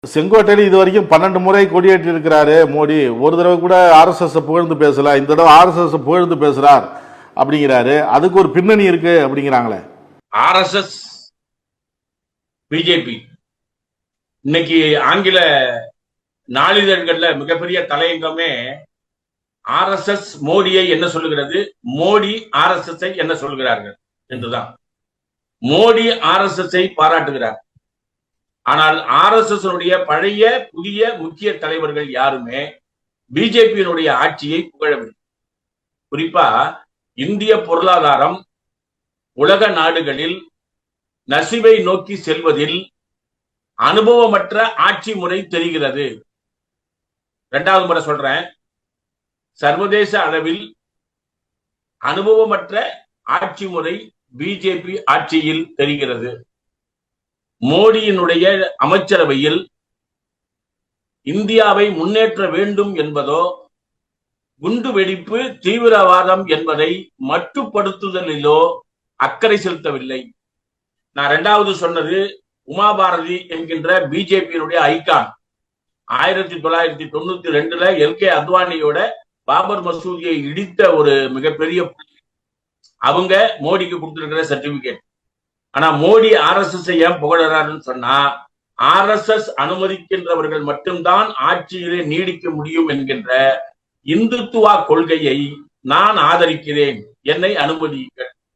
செங்கோட்டையில் இது வரைக்கும் 12 முறை கொடியேற்றி இருக்கிறாரு மோடி. ஒரு தடவை கூட ஆர்எஸ்எஸ் புகழ்ந்து பேசல. இந்த தடவை ஆர்எஸ்எஸ் புகழ்ந்து பேசுறார் அப்படிங்கிறாரு. அதுக்கு ஒரு பின்னணி இருக்கு அப்படிங்கிறாங்களே. ஆர்எஸ்எஸ் பிஜேபி இன்னைக்கு ஆங்கில நாளிதழ்கள்ல மிகப்பெரிய தலையங்கமே ஆர்எஸ்எஸ் மோடியை என்ன சொல்லுகிறது, மோடி ஆர்எஸ்எஸ் என்ன சொல்கிறார்கள் என்றுதான். மோடி ஆர்எஸ்எஸ் பாராட்டுகிறார். ஆனால் ஆர்எஸ்எஸ் பழைய புதிய முக்கிய தலைவர்கள் யாருமே பிஜேபியினுடைய ஆட்சியை புகழவில்லை. குறிப்பா இந்திய பொருளாதாரம் உலக நாடுகளில் நசிவை நோக்கி செல்வதில் அனுபவமற்ற ஆட்சி முறை தெரிகிறது. இரண்டாவது முறை சொல்றேன், சர்வதேச அளவில் அனுபவமற்ற ஆட்சி முறை பிஜேபி ஆட்சியில் தெரிகிறது. மோடியினுடைய அமைச்சரவையில் இந்தியாவை முன்னேற்ற வேண்டும் என்பதோ குண்டு வெடிப்பு தீவிரவாதம் என்பதை மட்டுப்படுத்துதலிலோ அக்கறை செலுத்தவில்லை. நான் இரண்டாவது சொன்னது உமாபாரதி என்கின்ற பிஜேபியினுடைய ஐகான் 1992 எல்கே அத்வானியோட பாபர் மசூதியை இடித்த ஒரு மிகப்பெரிய அவங்க மோடிக்கு கொடுத்திருக்கிற சர்டிபிகேட். ஆனா மோடி ஆர்எஸ்எஸ் ஏன் புகழறாருன்னு சொன்னா, ஆர்எஸ்எஸ் அனுமதிக்கின்றவர்கள் மட்டும்தான் ஆட்சியிலே நீடிக்க முடியும் என்கின்ற இந்துத்துவா கொள்கையை நான் ஆதரிக்கிறேன், என்னை அனுமதியுங்கள்.